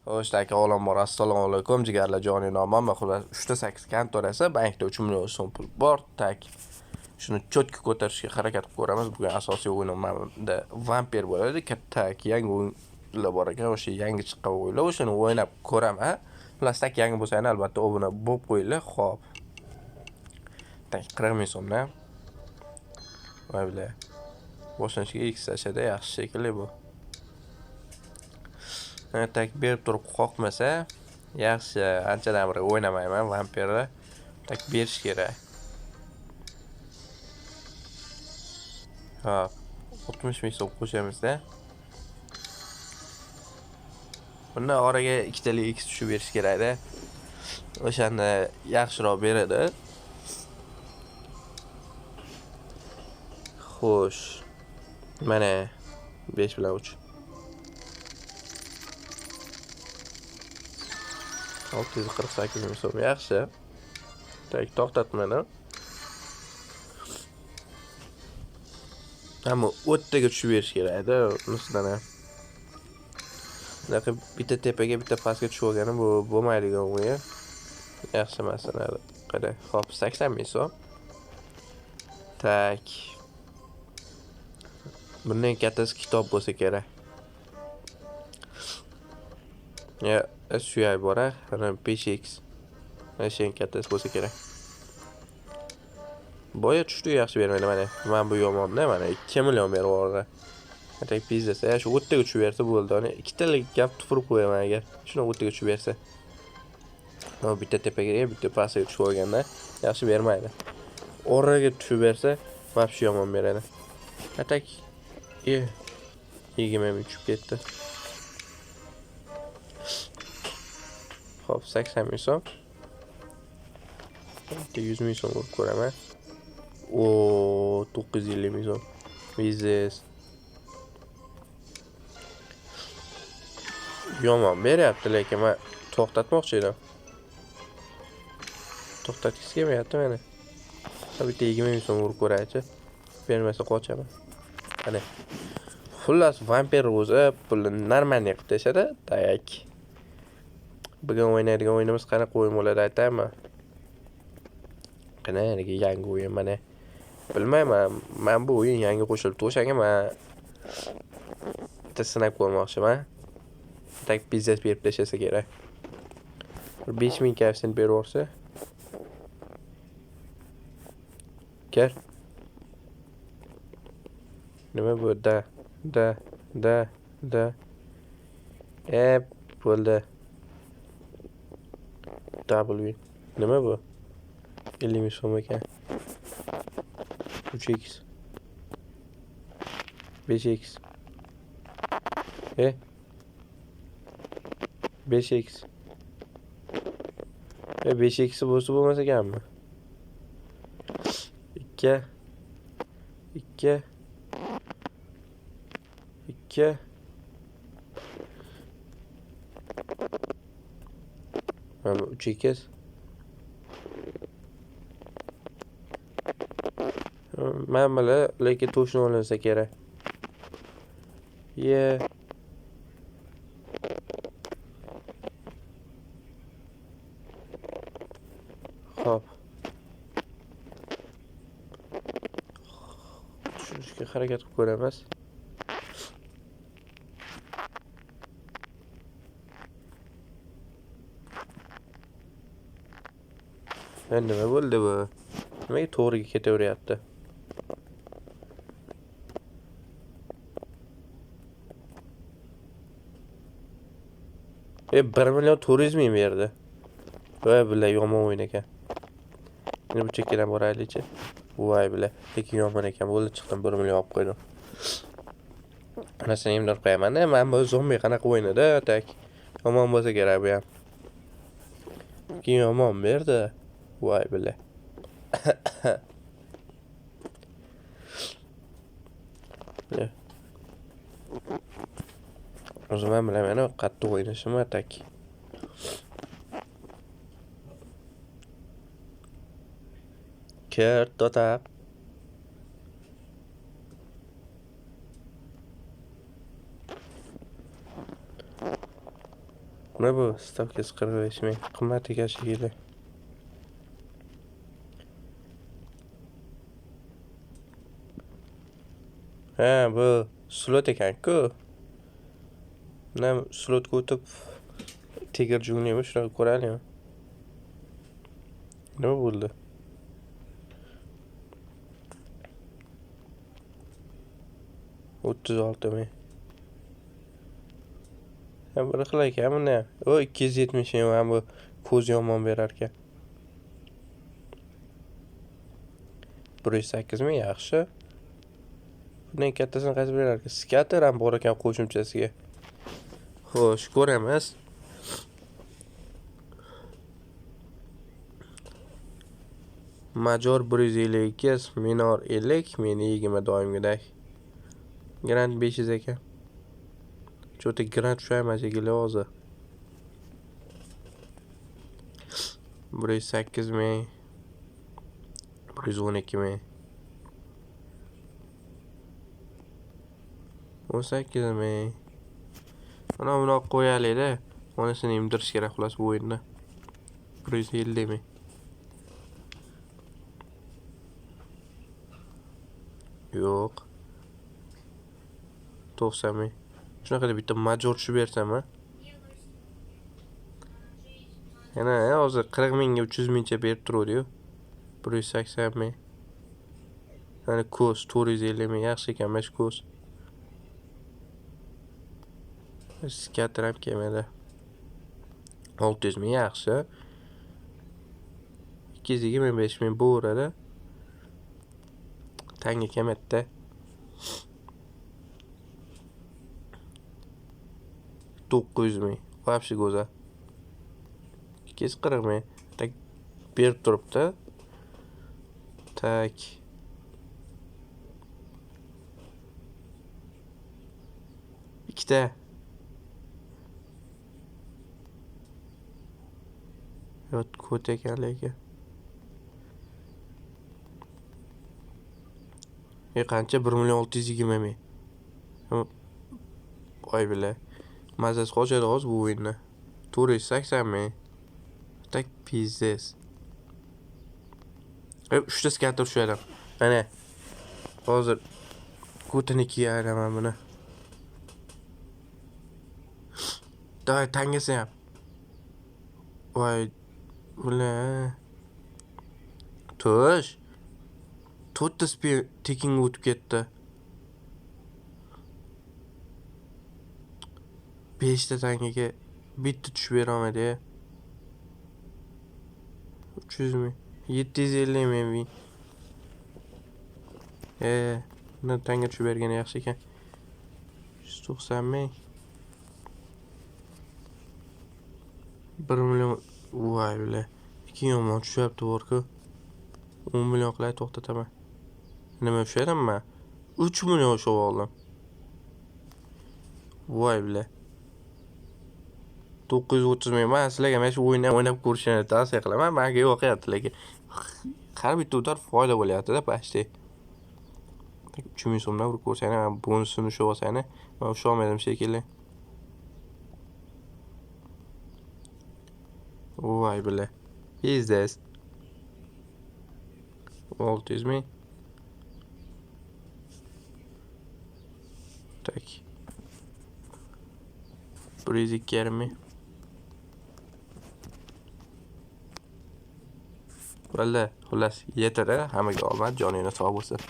O'shdagi avvalambor assalomu alaykum jigarlar jononomon va xullas 3-8 kontor esa bankda 3 million so'm pul bor. Tak shuni cho'tki ko'tarishga harakat qilib ko'ramiz. Bugun asosiy o'yinimda vampir bo'ladi. Tak yangi o'yinlar bor ekan, o'sha yangi chiqqan o'yinlar, o'shani o'ynab ko'raman. Xullas tak yangi bo'lsa albatta obuna bo'lib qo'yinglar. Xo'p. Tak 40 ming so'mdan. Voy bila. Boshlanishga X tashada yaxshi shekilli bu. Tak berib turib qoqmasa yaxshi, anchadan beri o'ynamayman vampirni. Tak berish kerak. Hop, 60 ming so'm qo'shamiz-da. Bundan oraga ikkitali X tushib berish kerak-da. O'shanda yaxshiroq beradi. Xo'sh. Mana 5 bilan 3. 648 ming so'm yaxshi. Tak to'xtatmani. Ammo o'ttaga tushib berish kerak-da, unisidan ham. Bunaqa bitta tepaga, bitta pastga tushib olgani bu bo'lmaydigan o'yin. Yaxshi masala. Qara, hop 80 ming so'm. Tak. Bundan kattasi kitob bo'lsa kerak. Ya, shu yoy bor, mana 5x. Mana shu kattasi bo'lsa kerak. Boya tushdi yaxshi bermaydi mana. Men bu yomon-da, mana 2 million berib yubordi. Tak bizdesa, shu o'ttaga tushib bersa bo'ldi. Ana ikkitalik gap tupurib qo'yaman agar. Shuni o'ttaga tushib bersa. No bitta tepaga, bitta pastga tushib olganda yaxshi bermaydi. Oraga tushib bersa, vobshe yomon beradi. Tak 20 ming tushib ketdi. Hop, 80 ming so'm. 100 ming so'm urib ko'raman. O 950 ming so'm. Biznes. Yomon beryapti, lekin men to'xtatmoqchi edim. To'xtatgisi kelmayapti meni. Bitta 20 ming so'm urib ko'raychi. Bermasa qochaman. Qani. Xullas vampir o'zi pulni normalniy qilib tashadi. Tak. Bugun o'ynaydigan o'yinimiz qanaqa o'yin bo'ladi aytaymi? Qanaqa yangi o'yin mana. Bilmayman, men bu o'yin yangi qo'shilibdi. O'shanga men bitta sinab ko'rmoqchiman. Tak biznes berib tashasa kerak. 5000 kafsin berib olsa. Kel. Nima bu da bo'ldi. W. Nima bu? 50 ming so'm ekan. 3x. 5x. 5x. 5x bo'lsa bo'lmasa ekanmi? 2. Mana 3x. Men bilan lekin to'shni olinsa kerak. Hop. Tushunishga harakat qilib ko'ramiz. Nima bo'ldi bu? Nimaga to'g'riga ketaveryapti? 1 million 400 ming berdi. Voy billahi yomon o'yin ekan. Endi bu chekkadan boraylik-chi. Voy billahi, lekin yomon ekan. Bo'ldi, chiqdim 1 million olib qo'ydim. Anasini imdod qo'yaman-da, men bu zombi qanaqa o'ynadi, tak. Yomon bo'lsa kerak bu ham. Keyin yomon berdi. Voy billahi. O'zim bilaman, qattiq o'ynashim tak. Kert to'taq. Ne bu? Stavkasi 45 ming. Qimmat ekan shekilli. Ha, bu slot ekan-ku. Nima slotga o'tib tegir junglimi? Shunaqa ko'raylikmi? Nima bo'ldi? 36 ming. Ha, bir xil ekan buni. O 270 ming ham bu ko'z yomon berar ekan. 108 ming yaxshi. Bundan kattasini qaysi berar ekan? Skater ham bor ekan qo'shimchasiga. Xo'sh, ko'ramiz. Major 152, minor 50, mini 20 doimgidek. Grand 500 ekan. Cho'ta grand tushayman shekilli hozir. 108 ming. 112 ming. 18 ming. Mana buni qo'yaylik-da. Onasini emdirish kerak xolos bu o'yinda. 150 ming. Yo'q. 90 ming. Shunaqada bitta major tushib bersam, ha? Yana hozir 40 mingga 300 mingcha berib turadi-yu. 180 ming. Mana ko'z 450 ming yaxshi ekan mana shu ko'z. Skater ham kelmadi. 600 ming yaxshi. 225 ming bo'radi. Tanga kelmadi. 900 ming. Вообще go'zal. 240 ming. Tak berib turibdi. Tak. Ikkita. Yot ko't ekan lekin. Qancha? 1.620 ming. Voy billahi. Mazasi qochadi hozir bu o'yinni. 480 ming. Tak pizdes. 3 ta skater tushadi. Mana hozir ko'tini kiyaraman buni. Day tangasi ham. Voy ular. Tush. 4 ta tekinga o'tib ketdi. 5 ta tangaga bitta tushib bera olmadi. 300 ming. 750 ming. Buni tanga tushib bergani yaxshi ekan. 190 ming. 1 million. Voy billahi. 2 yomon tushyapti bor-ku. 10 million qilay to'xtataman. Nima ushlayapman? 3 million ushab oldim. Voy billahi. 930 ming. Men sizlarga mana shu o'yinni o'ynab ko'rishni tavsiya qilaman. Menga yoqyapti lekin har bitta o'tar foyda bo'lyapti-da pashti. 3000 so'mdan urib ko'rsanglar, men bonusini ushab olsanglar, men usha olmadim shekilli. Voy billahi. Is this? 600 ming. Tak. 102 ming. Valla, xullas, yetadi. Hammaga omad, joningiz sog' bo'lsin.